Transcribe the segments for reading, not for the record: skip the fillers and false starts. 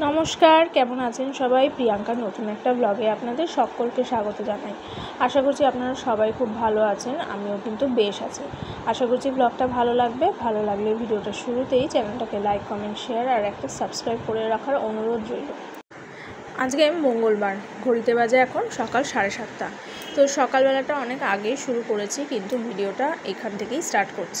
নমস্কার, কেমন আছেন সবাই? প্রিয়াঙ্কার নতুন একটা ব্লগে আপনাদের সকলকে স্বাগত জানাই। আশা করছি আপনারা সবাই খুব ভালো আছেন, আমিও কিন্তু বেশ আছি। আশা করছি ব্লগটা ভালো লাগবে। ভালো লাগলে ভিডিওটা শুরুতেই চ্যানেলটাকে লাইক, কমেন্ট, শেয়ার আর একটা সাবস্ক্রাইব করে রাখার অনুরোধ রইল। আজকে মঙ্গলবার, ঘড়িতে বাজে এখন সকাল 7:30। তো সকালবেলাটা অনেক আগেই শুরু করেছি, কিন্তু ভিডিওটা এখান থেকেই স্টার্ট করছি।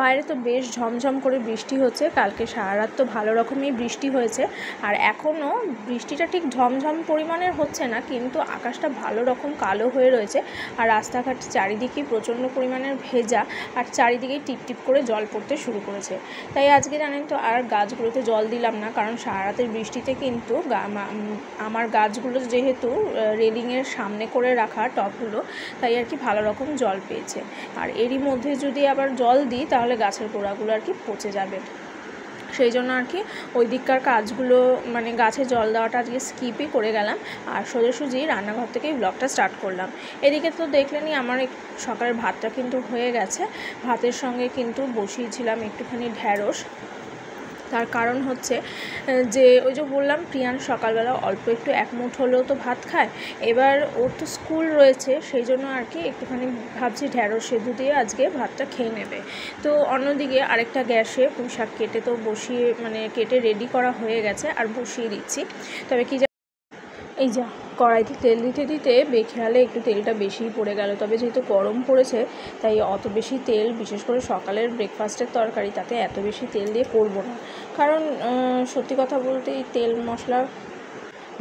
বাইরে তো বেশ ঝমঝম করে বৃষ্টি হচ্ছে। কালকে সারা রাত তো ভালো রকমই বৃষ্টি হয়েছে, আর এখনও বৃষ্টিটা ঠিক ঝমঝম পরিমাণের হচ্ছে না, কিন্তু আকাশটা ভালো রকম কালো হয়ে রয়েছে। আর রাস্তাঘাট চারিদিকেই প্রচণ্ড পরিমাণের ভেজা, আর চারিদিকেই টিপটিপ করে জল পড়তে শুরু করেছে। তাই আজকে জানেন তো আর গাছগুলোতে জল দিলাম না, কারণ সারা রাতের বৃষ্টিতে কিন্তু আমার গাছগুলো যেহেতু রেলিংয়ের সামনে করে রাখা টবগুলো, তাই আর কি ভালো রকম জল পেয়েছে। আর এরই মধ্যে যদি আবার জল দিই তাহলে গাছের গোড়াগুলো আর কি পচে যাবে। সেই জন্য আর কি ওই দিককার কাজগুলো মানে গাছে জল দেওয়াটা আজকে স্কিপই করে গেলাম, আর সোজাসুজি রান্নাঘর থেকেই ব্লগটা স্টার্ট করলাম। এদিকে তো দেখলেনই আমার সকালের ভাতটা কিন্তু হয়ে গেছে। ভাতের সঙ্গে কিন্তু বসিয়েছিলাম একটুখানি ঢ্যাঁড়স। তার কারণ হচ্ছে যে ওই যে বললাম, প্রিয়ান সকালবেলা অল্প একটু এক মুঠ হলেও তো ভাত খায়। এবার ওর তো স্কুল রয়েছে, সেই জন্য আর কি একটুখানি ভাবছি ঢ্যাঁড়স সেদ্ধ দিয়ে আজকে ভাতটা খেয়ে নেবে। তো অন্যদিকে আরেকটা গ্যাসে পুঁই শাক কেটে তো বসিয়ে কেটে রেডি করা হয়ে গেছে, আর বসিয়ে দিচ্ছি। তবে কি এই যা কড়াইতে তেল দিতে দিতে বেখেয়ালে একটু তেলটা বেশিই পড়ে গেল। তবে যেহেতু গরম পড়েছে, তাই অত বেশি তেল, বিশেষ করে সকালের ব্রেকফাস্টের তরকারি, তাতে এত বেশি তেল দিয়ে করব না। কারণ সত্যি কথা বলতে এই তেল মশলা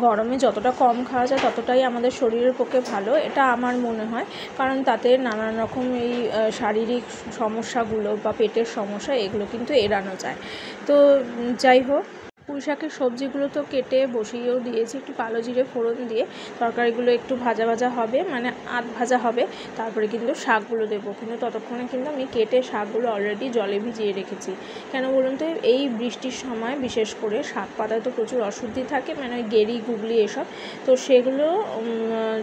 গরমে যতটা কম খাওয়া যায় ততটাই আমাদের শরীরের পক্ষে ভালো, এটা আমার মনে হয়। কারণ তাতে নানান রকম এই শারীরিক সমস্যাগুলো বা পেটের সমস্যা, এগুলো কিন্তু এড়ানো যায়। তো যাই হোক, পুঁই শাকের সবজিগুলো তো কেটে বসিয়েও দিয়েছি। একটু কালো জিরে ফোড়ন দিয়ে তরকারিগুলো একটু ভাজা ভাজা হবে, আধ ভাজা হবে। তারপরে কিন্তু শাকগুলো দেবো, কিন্তু ততক্ষণে কিন্তু আমি কেটে শাকগুলো অলরেডি জলে ভিজিয়ে রেখেছি। কেন বলুন তো, এই বৃষ্টির সময় বিশেষ করে শাক পাতায় তো প্রচুর অশুদ্ধি থাকে, গেরি গুগলি এসব। তো সেগুলো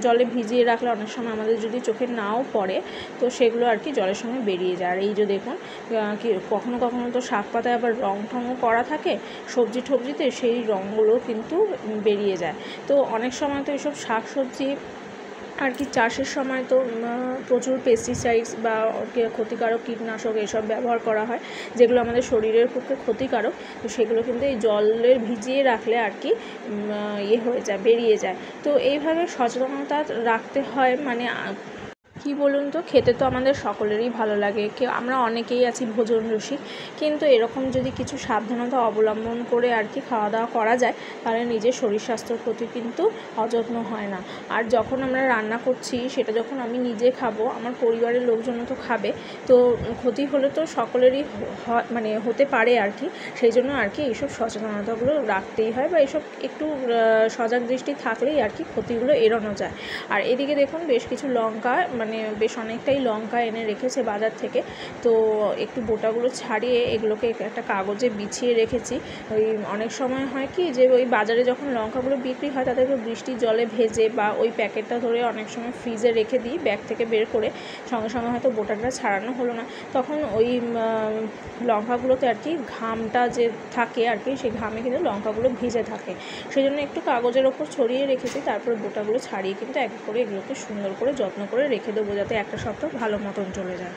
জলে ভিজিয়ে রাখলে অনেক সময় আমাদের যদি চোখে নাও পড়ে, তো সেগুলো আর কি জলের সঙ্গে বেরিয়ে যায়। আর এই যে দেখুন, কখনো কখনো তো শাক পাতায় আবার রং ঠঙও করা থাকে সবজিতে, সেই রঙগুলো কিন্তু বেরিয়ে যায়। তো অনেক সময় তো এইসব শাক সবজি আর কি চাষের সময় তো প্রচুর পেস্টিসাইডস বা ক্ষতিকারক কীটনাশক এসব ব্যবহার করা হয়, যেগুলো আমাদের শরীরের পক্ষে ক্ষতিকারক। তো সেগুলো কিন্তু এই জলে ভিজিয়ে রাখলে আর কি হয়ে যায়, বেরিয়ে যায়। তো এইভাবে সচেতনতা রাখতে হয়। কি বলুন তো, খেতে তো আমাদের সকলেরই ভালো লাগে, আমরা অনেকেই আছি ভোজন রসিক, কিন্তু এরকম যদি কিছু সাবধানতা অবলম্বন করে আর কি খাওয়া দাওয়া করা যায়, তাহলে নিজের শরীর স্বাস্থ্যের প্রতি কিন্তু অযত্ন হয় না। আর যখন আমরা রান্না করছি, সেটা যখন আমি নিজে খাবো, আমার পরিবারের লোকজনও তো খাবে, তো ক্ষতি হলে তো সকলেরই হতে পারে আর কি। সেই জন্য আর কি এইসব সচেতনতাগুলো রাখতেই হয়, বা এইসব একটু সজাগ দৃষ্টি থাকলেই আর কি ক্ষতিগুলো এড়ানো যায়। আর এদিকে দেখুন, বেশ কিছু লঙ্কা, বেশ অনেকটাই লঙ্কা এনে রেখেছে বাজার থেকে। তো একটু বোটাগুলো ছাড়িয়ে এগুলোকে একটা কাগজে বিছিয়ে রেখেছি। ওই অনেক সময় হয় কি যে ওই বাজারে যখন লঙ্কাগুলো বিক্রি হয়, তাদেরকে বৃষ্টির জলে ভেজে বা ওই প্যাকেটটা ধরে অনেক সময় ফ্রিজে রেখে দিই, ব্যাগ থেকে বের করে সঙ্গে সঙ্গে হয়তো বোটাটা ছাড়ানো হলো না, তখন ওই লঙ্কাগুলোতে আর কি ঘামটা যে থাকে আর কি, সেই ঘামে কিন্তু লঙ্কাগুলো ভিজে থাকে। সেই জন্য একটু কাগজের ওপর ছড়িয়ে রেখেছি, তারপরে বোটাগুলো ছাড়িয়ে কিন্তু এক করে এগুলোকে সুন্দর করে যত্ন করে রেখে দেবো, যাতে একটা সপ্তাহ ভালো মতন চলে যায়।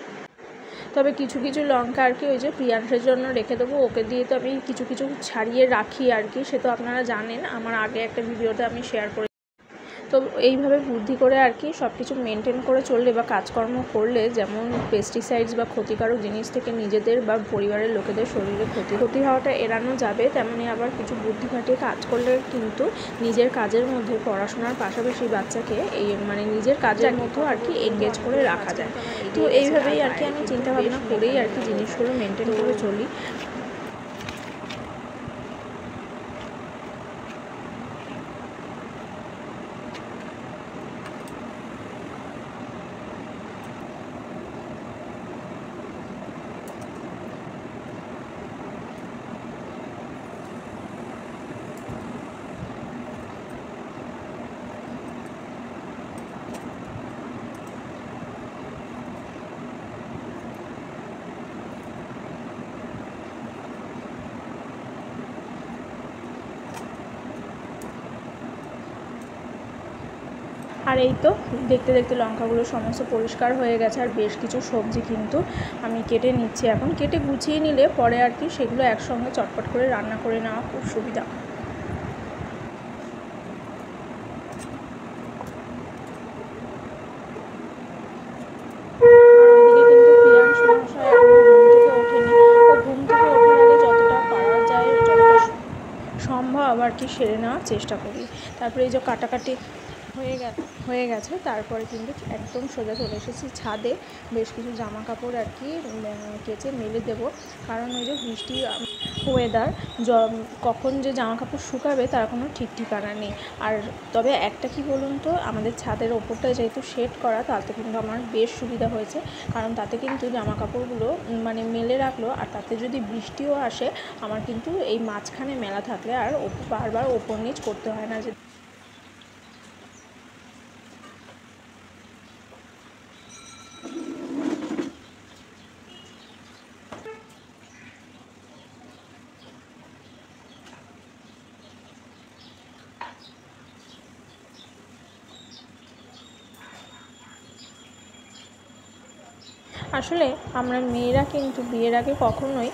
তবে কিছু কিছু লঙ্কা আর কি ওই যে প্রিয়াংশের জন্য রেখে দেবো, ওকে দিয়ে তো আমি কিছু কিছু ছাড়িয়ে রাখি আর কি। সে তো আপনারা জানেন, আমার আগে একটা ভিডিওতে আমি শেয়ার করি। তো এইভাবে বুদ্ধি করে আর কি সব কিছু মেনটেন করে চললে বা কাজকর্ম করলে, যেমন পেস্টিসাইডস বা ক্ষতিকারক জিনিস থেকে নিজেদের বা পরিবারের লোকেদের শরীরে ক্ষতি হওয়াটা এড়ানো যাবে, তেমনি আবার কিছু বুদ্ধি খাটিয়ে কাজ করলে কিন্তু নিজের কাজের মধ্যে পড়াশোনার পাশাপাশি বাচ্চাকে এই নিজের কাজের মধ্যেও আর কি এনগেজ করে রাখা যায়। তো এইভাবেই আর কি আমি চিন্তাভাবনা করেই আর কি জিনিসগুলো মেনটেন করে চলি। আর এই তো দেখতে দেখতে লঙ্কাগুলো সমস্ত পরিষ্কার হয়ে গেছে, আর বেশ কিছু সবজি কিন্তু আমি কেটে নিচ্ছি। এখন কেটে গুছিয়ে নিলে পরে আর কি সেগুলো একসঙ্গে চটপট করে রান্না করে নেওয়া খুব সুবিধা। সম্ভব আর কি সেরে নেওয়ার চেষ্টা করি। তারপরে এই যে কাটাকাটি হয়ে গেছে, তারপরে কিন্তু একদম সোজা চলে এসেছি ছাদে। বেশ কিছু জামা কাপড় আর কি কেচে মেলে দেবো, কারণ ওই যে বৃষ্টি ওয়েদার, কখন যে জামা কাপড় শুকাবে তার কোনো ঠিক ঠিকানা নেই। আর তবে একটা কি বলুন তো, আমাদের ছাদের ওপরটা যেহেতু শেড করা, তাতে কিন্তু আমার বেশ সুবিধা হয়েছে, কারণ তাতে কিন্তু জামা কাপড়গুলো মানে মেলে রাখলো, আর তাতে যদি বৃষ্টিও আসে আমার কিন্তু এই মাঝখানে মেলা থাকলে আর বারবার ওপর নিচ করতে হয় না। যে আসলে আমরা মেয়েরা কিন্তু বিয়ের আগে কখনোই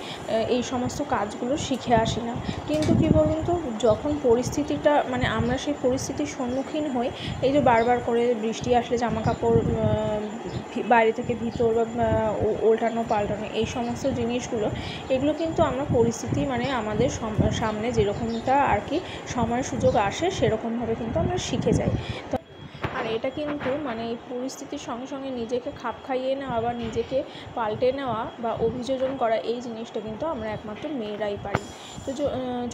এই সমস্ত কাজগুলো শিখে আসি না, কিন্তু কি বলুন তো, যখন পরিস্থিতিটা মানে আমরা সেই পরিস্থিতির সম্মুখীন হই, এই যে বারবার করে বৃষ্টি আসলে জামা কাপড় বাইরে থেকে ভিতর বা ওল্টানো পাল্টানো, এই সমস্ত জিনিসগুলো, এগুলো কিন্তু আমরা পরিস্থিতি মানে আমাদের সামনে যেরকমটা আর কি সময় সুযোগ আসে সেরকমভাবে কিন্তু আমরা শিখে যাই। আর এটা কিন্তু মানে এই পরিস্থিতির সঙ্গে সঙ্গে নিজেকে খাপ খাইয়ে নেওয়া বা নিজেকে পাল্টে নেওয়া বা অভিযোজন করা, এই জিনিসটা কিন্তু আমরা একমাত্র মেয়েরাই পারি। তো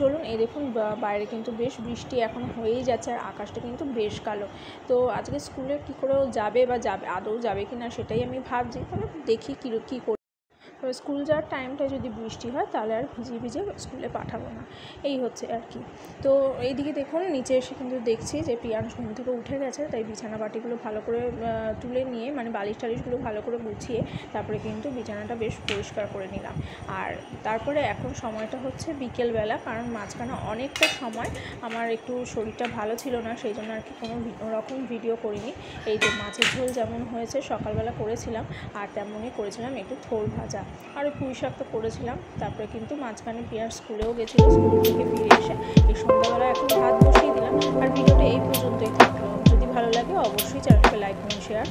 চলুন, এই দেখুন বাইরে কিন্তু বেশ বৃষ্টি এখন হয়েই যাচ্ছে, আর আকাশটা কিন্তু বেশ কালো। তো আজকে স্কুলে কী করে যাবে বা আদৌ যাবে কি না সেটাই আমি ভাবছি, তবে দেখি কী করি। তবে স্কুল যাওয়ার টাইমটায় যদি বৃষ্টি হয় তাহলে আর ভিজিয়ে ভিজিয়ে স্কুলে পাঠাবো না, এই হচ্ছে আর কি। তো এইদিকে দেখুন নিচে এসে কিন্তু দেখছি যে প্রিয়াংশ ঘুম থেকে উঠে গেছে, তাই বিছানা বাটিগুলো ভালো করে তুলে নিয়ে মানে বালিশ টালিশগুলো ভালো করে গুছিয়ে তারপরে কিন্তু বিছানাটা বেশ পরিষ্কার করে নিলাম। আর তারপরে এখন সময়টা হচ্ছে বিকেলবেলা, কারণ মাঝখানে অনেকটা সময় আমার একটু শরীরটা ভালো ছিল না, সেই জন্য আর কি কোনো রকম ভিডিও করিনি। এই যে মাছের ঝোল যেমন হয়েছে সকালবেলা করেছিলাম, আর তেমনই করেছিলাম একটু থোড় ভাজা, আর ওই পুঁই শাক তো করেছিলাম। তারপরে কিন্তু মাঝখানে প্রিয়ার স্কুলেও গেছিলো, স্কুল থেকে ফিরে এসে এই সন্ধ্যাবেলা এখন ভাত বসিয়ে দিলাম। আর ভিডিওটা এই পর্যন্তই থাকলো। যদি ভালো লাগে অবশ্যই চ্যানেলকে লাইক করুন, শেয়ার